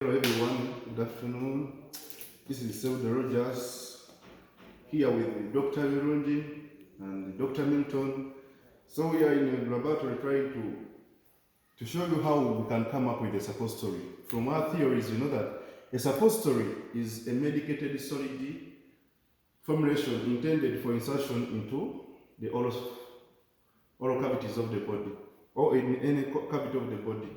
Hello everyone, good afternoon. This is Selda Rogers here with Dr. Virunji and Dr. Milton. So we are in a laboratory trying to show you how we can come up with a suppository. From our theories, you know that a suppository is a medicated solid formulation intended for insertion into the oral cavities of the body, or in any cavity of the body,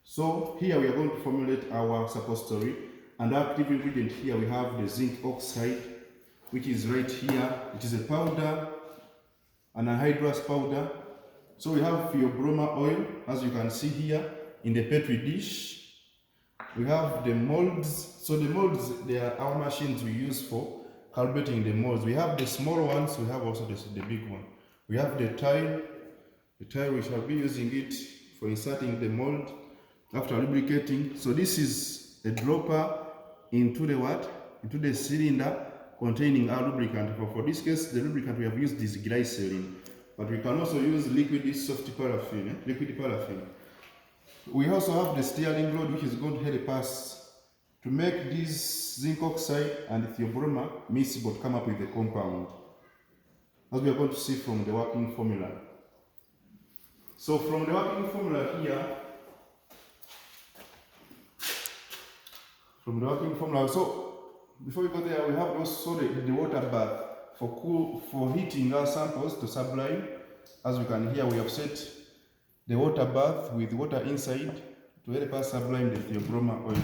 So here we are going to formulate our suppository, and our active ingredient here we have the zinc oxide, which is right here. It is a powder, an anhydrous powder. So we have theobroma oil, as you can see here in the petri dish. We have the molds. So the molds, they are our machines we use for calibrating the molds. We have the small ones, we have also the big one. We have the tile. The tile, we shall be using it for inserting the mold after lubricating. So this is a dropper into the what? Into the cylinder containing our lubricant. For this case, the lubricant we have used is glycerin, but we can also use liquid soft paraffin, liquid paraffin. We also have the steering rod, which is going to help us to make this zinc oxide and theobroma miscible come up with a compound, as we are going to see from the working formula. So from the working formula here, so before we go there, we have also the water bath for heating our samples to sublime. As you can hear, we have set the water bath with water inside to help us sublime the theobroma oil.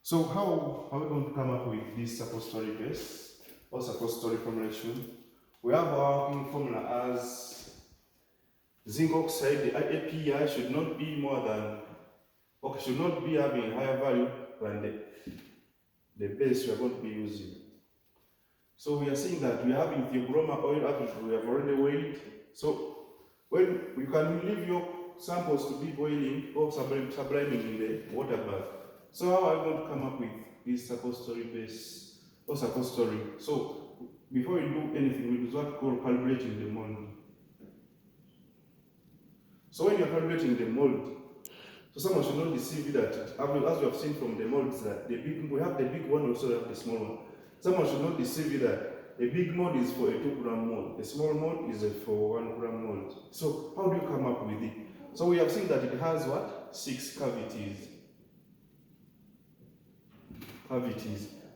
So how are we going to come up with this suppository base or suppository formulation? We have our working formula as zinc oxide. The API should not be more than, should not be having higher value than the base we are going to be using. So we are saying that we are having theobroma oil, which we have already weighed. So when you can leave your samples to be boiling or subliming in the water bath. So how are we going to come up with this suppository base or suppository? So before we do anything, we do what we call calibrating the mold. So when you are calibrating the mold, so someone should not deceive you that, as we have seen from the molds, that we have the big one, also have the small one. Someone should not deceive you that a big mold is for a 2-gram mold, a small mold is for 1-gram mold. So how do you come up with it? So we have seen that it has what? 6 cavities.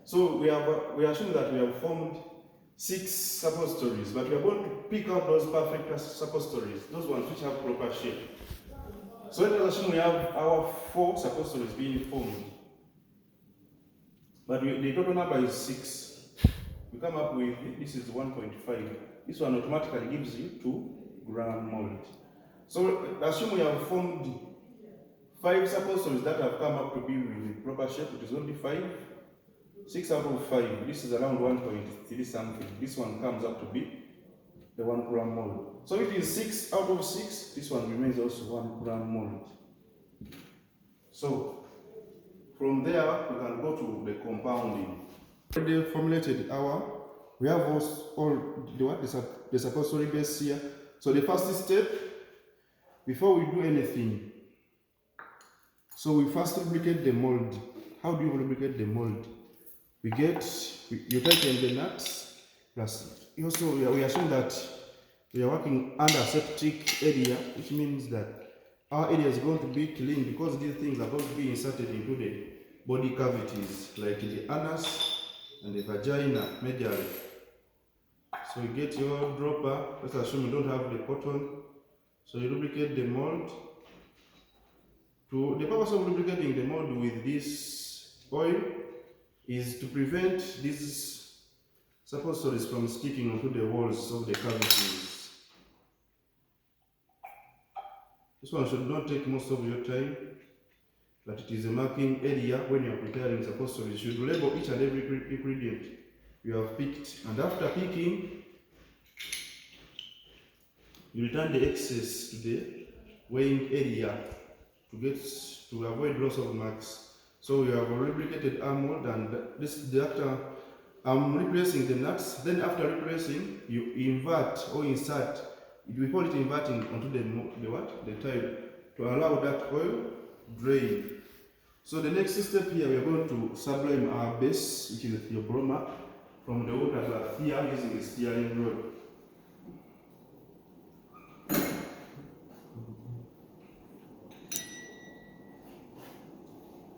So we are showing that we have formed 6 suppositories, but we are going to pick out those perfect suppositories, those ones which have proper shape. So let us assume we have our 4 suppositories being formed, but the total number is 6. We come up with, this is 1.5. This one automatically gives you 2-gram mold. So assume we have formed 5 suppositories that have come up to be with the proper shape. It is only 5. 6 out of 5. This is around 1.3 something. This one comes up to be the 1-gram mold. So if it is 6 out of 6, this one remains also 1-gram mold. So from there we can go to the compounding. Already formulated we have all the suppository base here. So the first step, before we do anything, so we first lubricate the mold. How do you lubricate the mold? You tighten the nuts, plus also we are showing that we are working under septic area, which means that our area is going to be clean because these things are going to be inserted into the body cavities, like the anus and the vagina majorly. So you get your dropper. Let's assume you don't have the cotton. So you lubricate the mold. The purpose of lubricating the mold with this oil is to prevent these suppositories from sticking onto the walls of the cavities. This one should not take most of your time, but it is a marking area when you are preparing suppositories. You should label each and every ingredient you have picked, and after picking, you return the excess to the weighing area to avoid loss of marks. So we have lubricated our mold, and after I'm replacing the nuts. Then after replacing, you invert or insert. We call it inverting onto the tile to allow that oil drain. So the next step here, we are going to sublime our base, which is the theobroma, from the water bath here using a steering rod.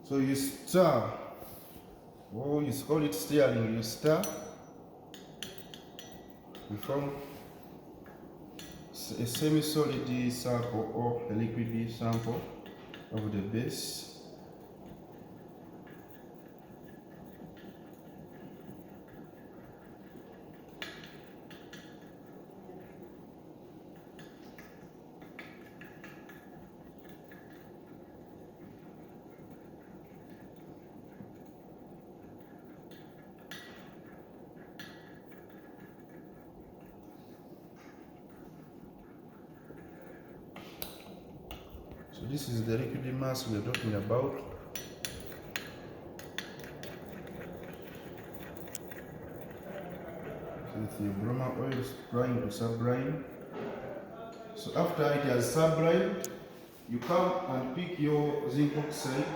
So you stir, or you call it steering, you stir, you form a semi-solid sample or a liquid sample of the base. So this is the liquid mass we are talking about. So the theobroma oil is trying to sublime. So after it has sublimed, you come and pick your zinc oxide,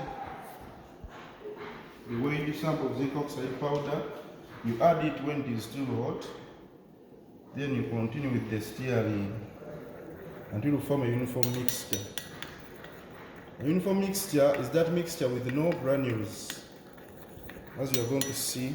the weighed sample of zinc oxide powder. You add it when it is still hot. Then you continue with the stirring until you form a uniform mixture. A uniform mixture is that mixture with no granules, as you are going to see.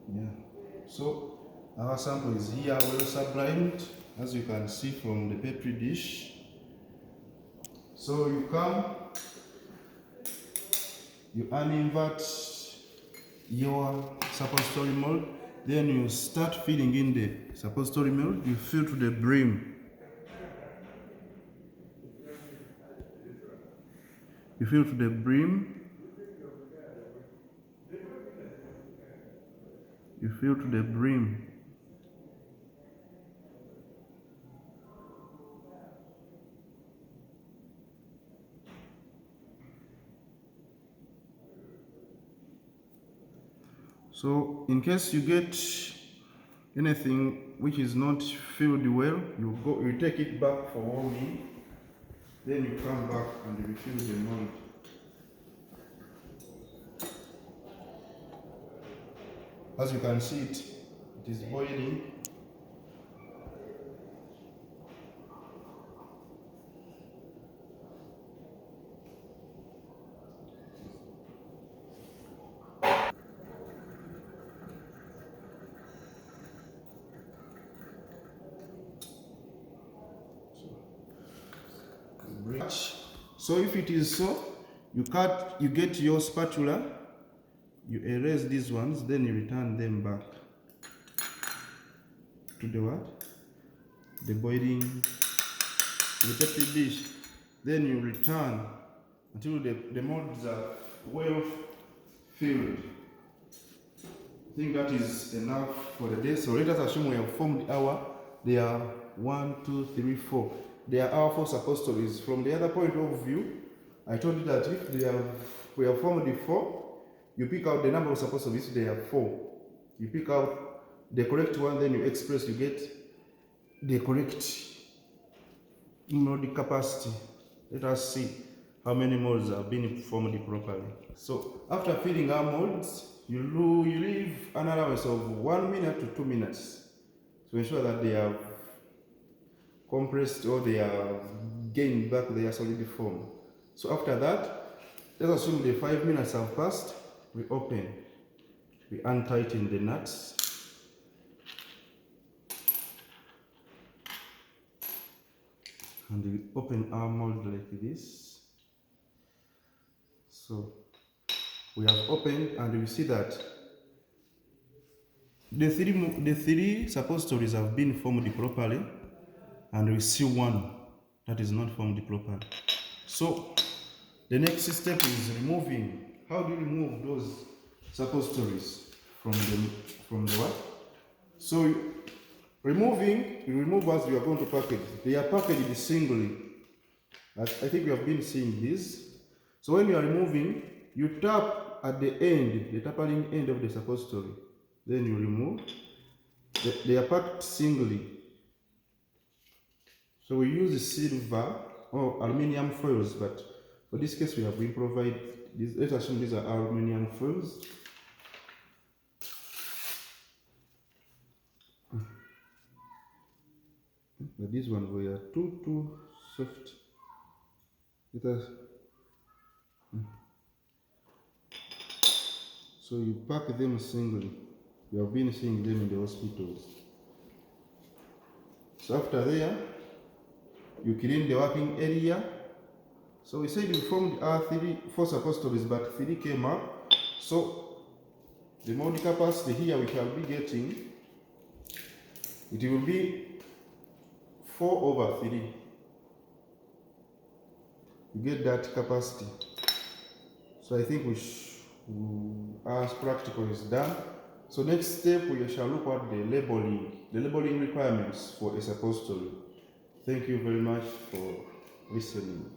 Yeah. So our sample is here, well sublimed, as you can see from the petri dish. So you come, you uninvert your suppository mold, then you start filling in the suppository mold. You fill to the brim. You fill to the brim. You fill to the brim. So in case you get anything which is not filled well, you take it back for warming, then you come back and refill the mold. As you can see it is boiling. So if it is so, you get your spatula, you erase these ones, then you return them back to the what? The boiling, to the petri dish. Then you return until the molds are well filled. I think that is enough for the day. So let us assume we have formed there are 1, 2, 3, 4. There are our 4 suppositories. From the other point of view, I told you that if we have formed the 4, you pick out the number of suppositories. There are 4. You pick out the correct one, then you express, you get the correct mold capacity. Let us see how many molds have been formed properly. So after filling our molds, you leave an allowance of 1 minute to 2 minutes to ensure that they have compressed or they have gained back their solid form. So after that, let's assume the 5 minutes have passed. We open, we untighten the nuts, and we open our mold like this. So we have opened, and we see that the three suppositories have been formed properly, and we see one that is not formed properly. So the next step is removing. How do you remove those suppositories from the what? So you remove as you are going to package. They are packaged singly. I think we have been seeing this. So when you are removing, you tap at the end, the tapering end of the suppository. Then you remove. They are packed singly. So we use silver or aluminium foils, but for this case we have been provided these. Let's assume these are aluminium foils. But these ones were too soft. So you pack them singly. You have been seeing them in the hospitals. So after there, you clean the working area. So we said we formed our 4 suppositories, but 3 came up. So the mold capacity here we shall be getting, it will be 4/3. You get that capacity. So I think our practical is done. So next step we shall look at the labeling requirements for a suppository. Thank you very much for listening.